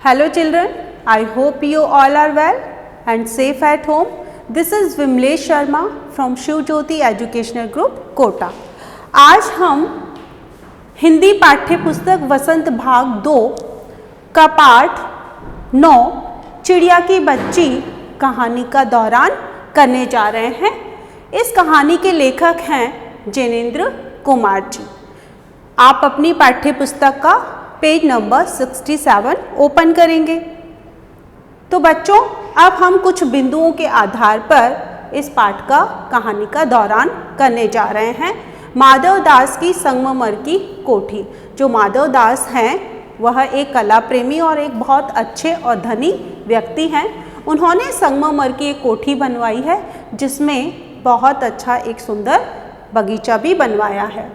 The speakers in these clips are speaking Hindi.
Hello children, I hope you all are well and safe at home. This is Vimlesh Sharma from Shiv Jyoti Educational Group, Kota. आज हम हिंदी पाठ्य पुस्तक वसंत भाग 2 का पाठ 9 चिड़िया की बच्ची कहानी का दौरान करने जा रहे हैं। इस कहानी के लेखक हैं जिनेंद्र कुमार जी। आप अपनी पाठ्य पुस्तक का पेज नंबर 67 ओपन करेंगे। तो बच्चों, अब हम कुछ बिंदुओं के आधार पर इस पाठ का कहानी का दौरान करने जा रहे हैं। माधव दास की संगमरमर की कोठी। जो माधव दास हैं वह एक कला प्रेमी और एक बहुत अच्छे और धनी व्यक्ति हैं। उन्होंने संगमरमर की एक कोठी बनवाई है जिसमें बहुत अच्छा एक सुंदर बगीचा भी बनवाया है।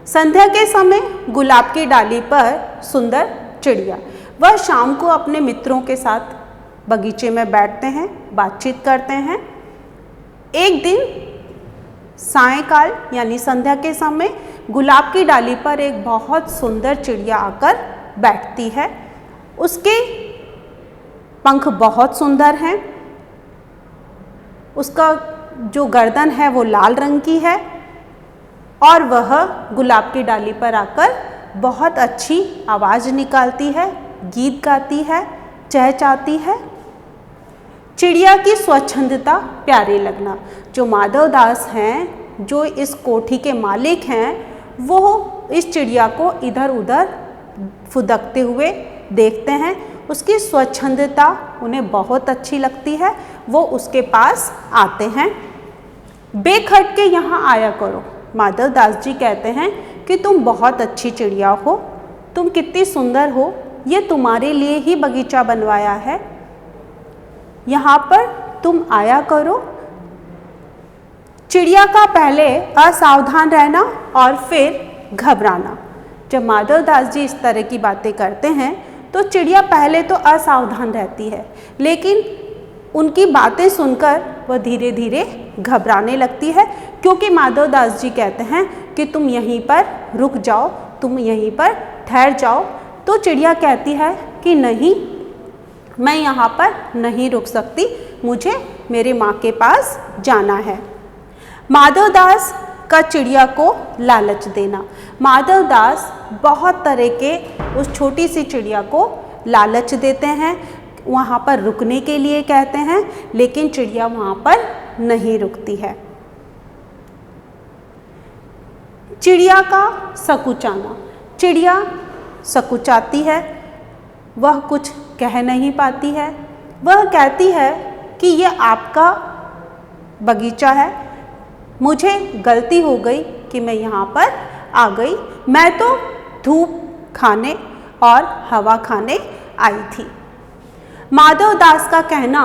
संध्या के समय गुलाब की डाली पर सुंदर चिड़िया, वह शाम को अपने मित्रों के साथ बगीचे में बैठते हैं, बातचीत करते हैं। एक दिन सायंकाल यानी संध्या के समय गुलाब की डाली पर एक बहुत सुंदर चिड़िया आकर बैठती है। उसके पंख बहुत सुंदर हैं। उसका जो गर्दन है वो लाल रंग की है और वह गुलाब की डाली पर आकर बहुत अच्छी आवाज़ निकालती है, गीत गाती है, चहचहाती है। चिड़िया की स्वच्छंदता प्यारे लगना। जो माधव दास हैं, जो इस कोठी के मालिक हैं, वो इस चिड़िया को इधर उधर फुदकते हुए देखते हैं। उसकी स्वच्छंदता उन्हें बहुत अच्छी लगती है। वो उसके पास आते हैं। बेखट के यहाँ आया करो। माधव दास जी कहते हैं कि तुम बहुत अच्छी चिड़िया हो, तुम कितनी सुंदर हो, ये तुम्हारे लिए ही बगीचा बनवाया है, यहाँ पर तुम आया करो। चिड़िया का पहले असावधान रहना और फिर घबराना। जब माधव दास जी इस तरह की बातें करते हैं तो चिड़िया पहले तो असावधान रहती है, लेकिन उनकी बातें सुनकर वह धीरे धीरे घबराने लगती है, क्योंकि माधव दास जी कहते हैं कि तुम यहीं पर रुक जाओ, तुम यहीं पर ठहर जाओ। तो चिड़िया कहती है कि नहीं, मैं यहाँ पर नहीं रुक सकती, मुझे मेरे माँ के पास जाना है। माधव दास का चिड़िया को लालच देना। माधव दास बहुत तरह के उस छोटी सी चिड़िया को लालच देते हैं, वहाँ पर रुकने के लिए कहते हैं, लेकिन चिड़िया वहाँ पर नहीं रुकती है। चिड़िया का सकुचाना। चिड़िया सकुचाती है, वह कुछ कह नहीं पाती है। वह कहती है कि ये आपका बगीचा है, मुझे गलती हो गई कि मैं यहाँ पर आ गई, मैं तो धूप खाने और हवा खाने आई थी। माधव दास का कहना,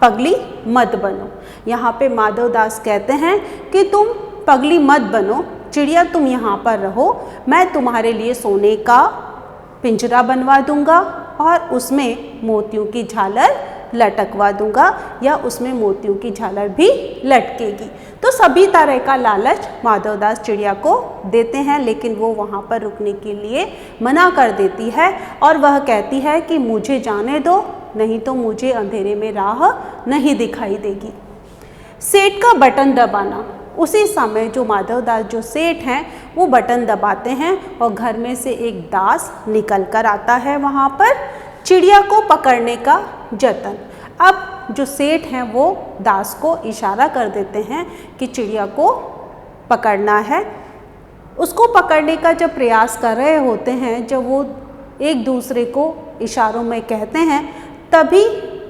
पगली मत बनो। यहाँ पे माधव दास कहते हैं कि तुम पगली मत बनो, चिड़िया तुम यहाँ पर रहो, मैं तुम्हारे लिए सोने का पिंजरा बनवा दूंगा और उसमें मोतियों की झालर लटकवा दूंगा, या उसमें मोतियों की झालर भी लटकेगी। तो सभी तरह का लालच माधव दास चिड़िया को देते हैं, लेकिन वो वहाँ पर रुकने के लिए मना कर देती है और वह कहती है कि मुझे जाने दो, नहीं तो मुझे अंधेरे में राह नहीं दिखाई देगी। सेठ का बटन दबाना। उसी समय जो माधव दास जो सेठ हैं वो बटन दबाते हैं और घर में से एक दास निकल कर आता है वहाँ पर चिड़िया को पकड़ने का जतन। अब जो सेठ हैं वो दास को इशारा कर देते हैं कि चिड़िया को पकड़ना है। उसको पकड़ने का जब प्रयास कर रहे होते हैं, जब वो एक दूसरे को इशारों में कहते हैं, तभी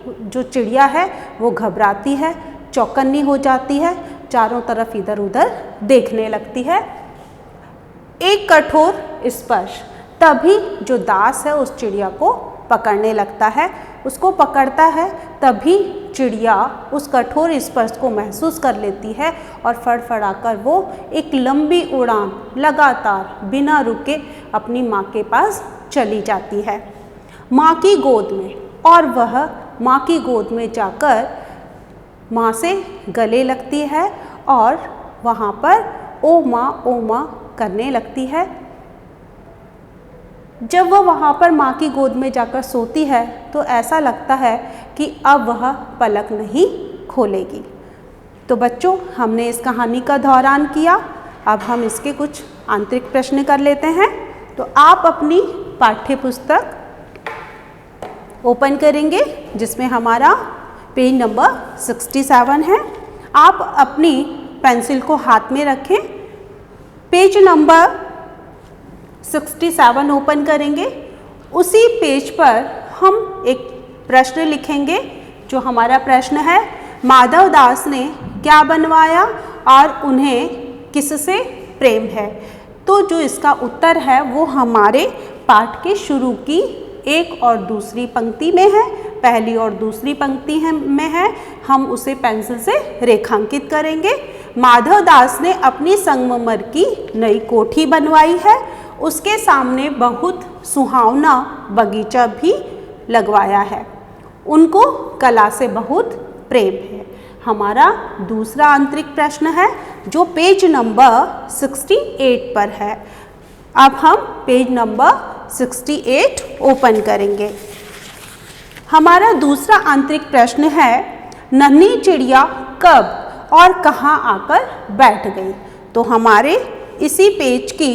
जो चिड़िया है वो घबराती है, चौकन्नी हो जाती है, चारों तरफ इधर उधर देखने लगती है। एक कठोर स्पर्श। तभी जो दास है उस चिड़िया को पकड़ने लगता है, उसको पकड़ता है, तभी चिड़िया उस कठोर स्पर्श को महसूस कर लेती है और फड़फड़ाकर वो एक लंबी उड़ान लगातार बिना रुके अपनी माँ के पास चली जाती है, माँ की गोद में। और वह माँ की गोद में जाकर माँ से गले लगती है और वहाँ पर ओ माँ करने लगती है। जब वह वहाँ पर माँ की गोद में जाकर सोती है तो ऐसा लगता है कि अब वह पलक नहीं खोलेगी। तो बच्चों, हमने इस कहानी का दौरान किया। अब हम इसके कुछ आंतरिक प्रश्न कर लेते हैं। तो आप अपनी पाठ्य पुस्तक ओपन करेंगे जिसमें हमारा पेज नंबर 67 है। आप अपनी पेंसिल को हाथ में रखें, पेज नंबर 67 ओपन करेंगे। उसी पेज पर हम एक प्रश्न लिखेंगे। जो हमारा प्रश्न है, माधव दास ने क्या बनवाया और उन्हें किससे प्रेम है। तो जो इसका उत्तर है वो हमारे पाठ के शुरू की एक और दूसरी पंक्ति में है, पहली और दूसरी पंक्ति में है। हम उसे पेंसिल से रेखांकित करेंगे। माधव दास ने अपनी संगमरमर की नई कोठी बनवाई है, उसके सामने बहुत सुहावना बगीचा भी लगवाया है, उनको कला से बहुत प्रेम है। हमारा दूसरा आंतरिक प्रश्न है जो पेज नंबर 68 पर है। अब हम पेज नंबर 68 ओपन करेंगे। हमारा दूसरा आंतरिक प्रश्न है, नन्ही चिड़िया कब और कहाँ आकर बैठ गई। तो हमारे इसी पेज की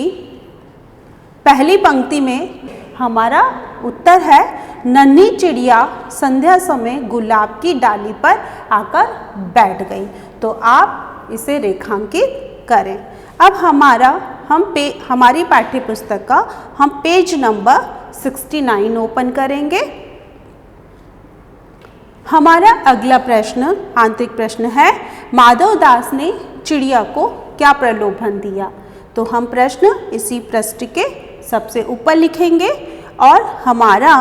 पहली पंक्ति में हमारा उत्तर है, नन्ही चिड़िया संध्या समय गुलाब की डाली पर आकर बैठ गई। तो आप इसे रेखांकित करें। अब हमारी पाठ्य पुस्तक का हम पेज नंबर 69 ओपन करेंगे। हमारा अगला प्रश्न, आंतरिक प्रश्न है, माधव दास ने चिड़िया को क्या प्रलोभन दिया। तो हम प्रश्न इसी पृष्ठ के सबसे ऊपर लिखेंगे और हमारा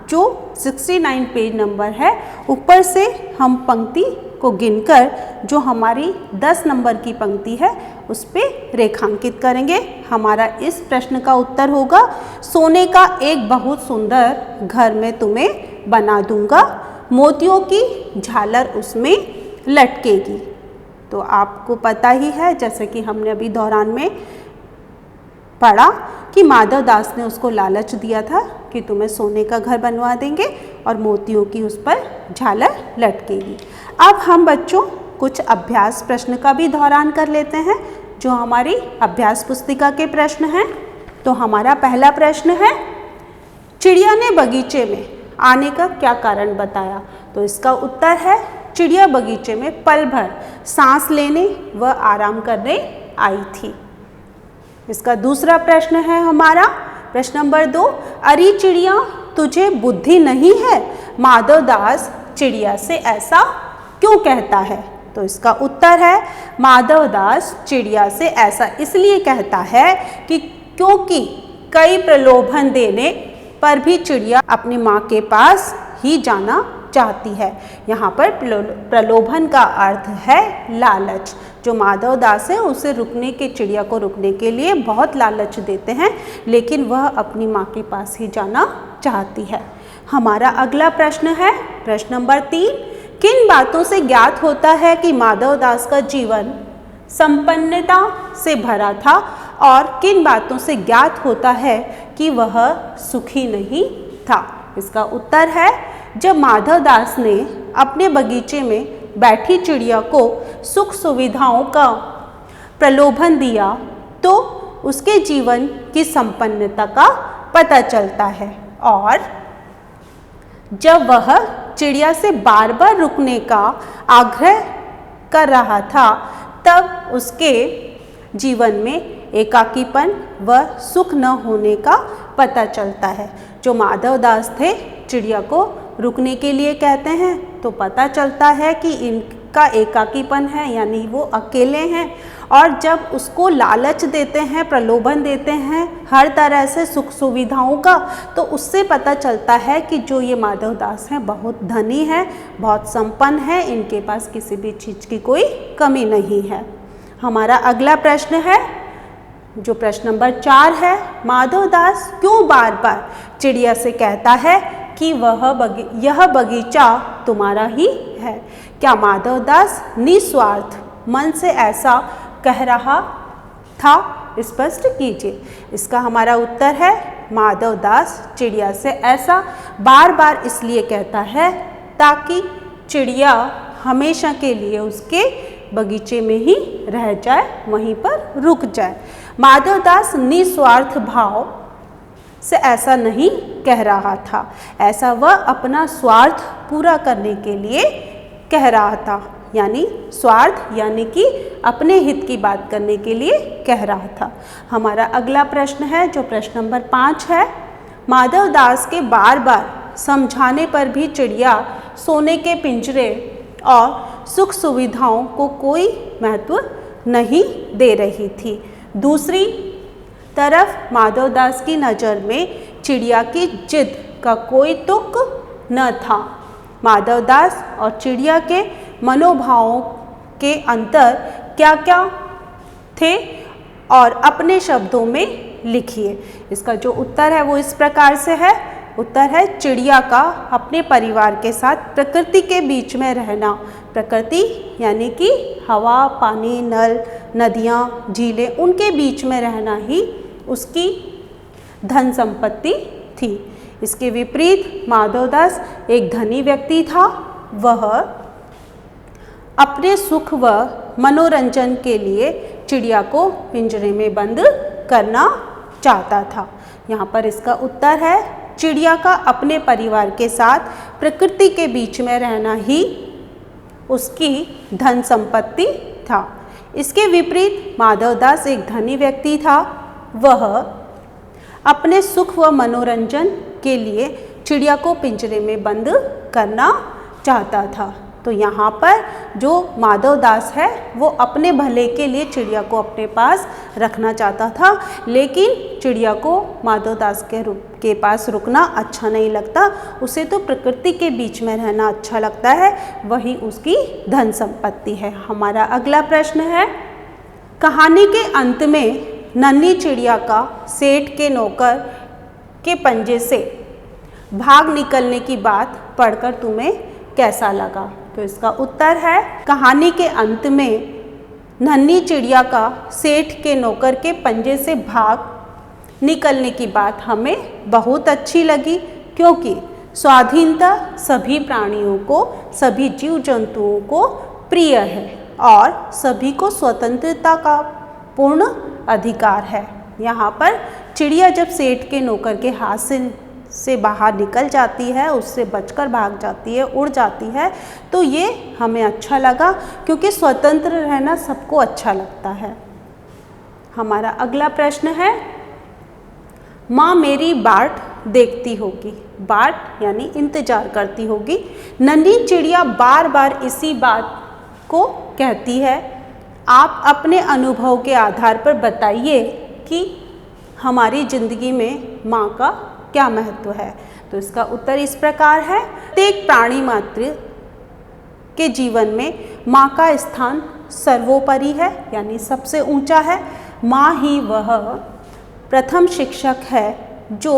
जो 69 पेज नंबर है ऊपर से हम पंक्ति को गिनकर जो हमारी 10 नंबर की पंक्ति है उस पर रेखांकित करेंगे। हमारा इस प्रश्न का उत्तर होगा, सोने का एक बहुत सुंदर घर मैं तुम्हें बना दूंगा, मोतियों की झालर उसमें लटकेगी। तो आपको पता ही है, जैसे कि हमने अभी दौरान में पढ़ा कि माधव दास ने उसको लालच दिया था कि तुम्हें सोने का घर बनवा देंगे और मोतियों की उस पर झालर लटकेगी। अब हम बच्चों कुछ अभ्यास प्रश्न का भी दौरान कर लेते हैं जो हमारी अभ्यास पुस्तिका के प्रश्न हैं। तो हमारा पहला प्रश्न है, चिड़िया ने बगीचे में आने का क्या कारण बताया। तो इसका उत्तर है, चिड़िया बगीचे में पल भर सांस लेने व आराम करने आई थी। इसका दूसरा प्रश्न है हमारा प्रश्न नंबर 2, अरे चिड़िया तुझे बुद्धि नहीं है, माधव दास चिड़िया से ऐसा क्यों कहता है। तो इसका उत्तर है, माधव दास चिड़िया से ऐसा इसलिए कहता है कि क्योंकि कई प्रलोभन देने पर भी चिड़िया अपनी माँ के पास ही जाना चाहती है। यहाँ पर प्रलोभन का अर्थ है लालच। जो माधव दास है उसे चिड़िया को रुकने के लिए बहुत लालच देते हैं, लेकिन वह अपनी माँ के पास ही जाना चाहती है। हमारा अगला प्रश्न है प्रश्न नंबर 3, किन बातों से ज्ञात होता है कि माधव दास का जीवन संपन्नता से भरा था और किन बातों से ज्ञात होता है कि वह सुखी नहीं था। इसका उत्तर है, जब माधव दास ने अपने बगीचे में बैठी चिड़िया को सुख सुविधाओं का प्रलोभन दिया तो उसके जीवन की संपन्नता का पता चलता है, और जब वह चिड़िया से बार बार रुकने का आग्रह कर रहा था तब उसके जीवन में एकाकीपन व सुख न होने का पता चलता है। जो माधव दास थे चिड़िया को रुकने के लिए कहते हैं तो पता चलता है कि इनका एकाकीपन है, यानी वो अकेले हैं। और जब उसको लालच देते हैं, प्रलोभन देते हैं हर तरह से सुख सुविधाओं का, तो उससे पता चलता है कि जो ये माधव दास हैं बहुत धनी हैं, बहुत संपन्न है, इनके पास किसी भी चीज़ की कोई कमी नहीं है। हमारा अगला प्रश्न है जो प्रश्न नंबर 4 है, माधव दास क्यों बार बार चिड़िया से कहता है कि यह बगीचा तुम्हारा ही है। क्या माधव दास निस्वार्थ मन से ऐसा कह रहा था, स्पष्ट कीजिए। इसका हमारा उत्तर है, माधवदास चिड़िया से। ऐसा बार बार इसलिए कहता है ताकि चिड़िया हमेशा के लिए उसके बगीचे में ही रह जाए, वहीं पर रुक जाए। माधवदास निस्वार्थ भाव से ऐसा नहीं कह रहा था, ऐसा वह अपना स्वार्थ पूरा करने के लिए कह रहा था, यानी स्वार्थ यानी कि अपने हित की बात करने के लिए कह रहा था। हमारा अगला प्रश्न है जो प्रश्न नंबर 5 है। माधवदास के बार बार समझाने पर भी चिड़िया सोने के पिंजरे और सुख सुविधाओं को कोई महत्व नहीं दे रही थी। दूसरी तरफ माधवदास की नज़र में चिड़िया की जिद का कोई तुक न था। माधवदास और चिड़िया के मनोभावों के अंतर क्या क्या थे और अपने शब्दों में लिखिए। इसका जो उत्तर है वो इस प्रकार से है। उत्तर है चिड़िया का अपने परिवार के साथ प्रकृति के बीच में रहना। प्रकृति यानी कि हवा, पानी, नल, नदियाँ, झीलें, उनके बीच में रहना ही उसकी धन संपत्ति थी। इसके विपरीत माधवदास एक धनी व्यक्ति था। वह अपने सुख व मनोरंजन के लिए चिड़िया को पिंजरे में बंद करना चाहता था। यहाँ पर इसका उत्तर है चिड़िया का अपने परिवार के साथ प्रकृति के बीच में रहना ही उसकी धन संपत्ति था। इसके विपरीत माधवदास एक धनी व्यक्ति था। वह अपने सुख व मनोरंजन के लिए चिड़िया को पिंजरे में बंद करना चाहता था। तो यहाँ पर जो माधवदास है वो अपने भले के लिए चिड़िया को अपने पास रखना चाहता था, लेकिन चिड़िया को माधवदास के पास रुकना अच्छा नहीं लगता। उसे तो प्रकृति के बीच में रहना अच्छा लगता है, वही उसकी धन संपत्ति है। हमारा अगला प्रश्न है, कहानी के अंत में नन्ही चिड़िया का सेठ के नौकर के पंजे से भाग निकलने की बात पढ़कर तुम्हें कैसा लगा? तो इसका उत्तर है कहानी के अंत में नन्ही चिड़िया का सेठ के नौकर के पंजे से भाग निकलने की बात हमें बहुत अच्छी लगी, क्योंकि स्वाधीनता सभी प्राणियों को, सभी जीव जंतुओं को प्रिय है और सभी को स्वतंत्रता का पूर्ण अधिकार है। यहाँ पर चिड़िया जब सेठ के नौकर के हाथ से बाहर निकल जाती है, उससे बचकर भाग जाती है, उड़ जाती है, तो ये हमें अच्छा लगा, क्योंकि स्वतंत्र रहना सबको अच्छा लगता है। हमारा अगला प्रश्न है, माँ मेरी बाट देखती होगी। बाट यानी इंतजार करती होगी। नन्ही चिड़िया बार बार इसी बात को कहती है। आप अपने अनुभव के आधार पर बताइए कि हमारी ज़िंदगी में माँ का क्या महत्व है? तो इसका उत्तर इस प्रकार है, प्रत्येक प्राणी मात्र के जीवन में माँ का स्थान सर्वोपरि है, यानी सबसे ऊंचा है। माँ ही वह प्रथम शिक्षक है जो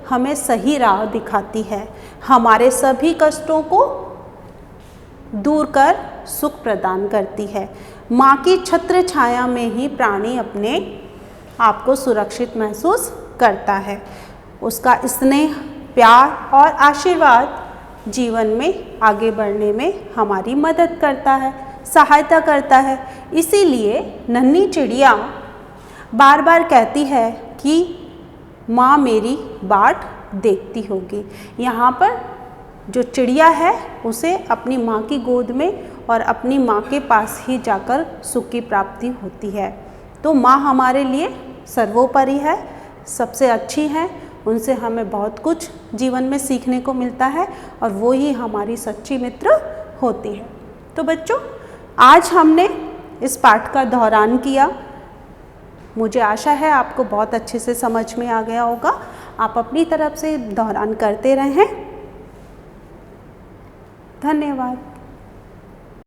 हमें सही राह दिखाती है, हमारे सभी कष्टों को दूर कर सुख प्रदान करती है। माँ की छत्र छाया में ही प्राणी अपने आप को सुरक्षित महसूस करता है। उसका स्नेह, प्यार और आशीर्वाद जीवन में आगे बढ़ने में हमारी मदद करता है, सहायता करता है। इसीलिए नन्ही चिड़िया बार बार कहती है कि माँ मेरी बाट देखती होगी। यहाँ पर जो चिड़िया है उसे अपनी माँ की गोद में और अपनी माँ के पास ही जाकर सुख की प्राप्ति होती है। तो माँ हमारे लिए सर्वोपरि है, सबसे अच्छी है, उनसे हमें बहुत कुछ जीवन में सीखने को मिलता है और वो ही हमारी सच्ची मित्र होती है। तो बच्चों, आज हमने इस पाठ का दोहरान किया। मुझे आशा है आपको बहुत अच्छे से समझ में आ गया होगा। आप अपनी तरफ से दोहरान करते रहें। धन्यवाद।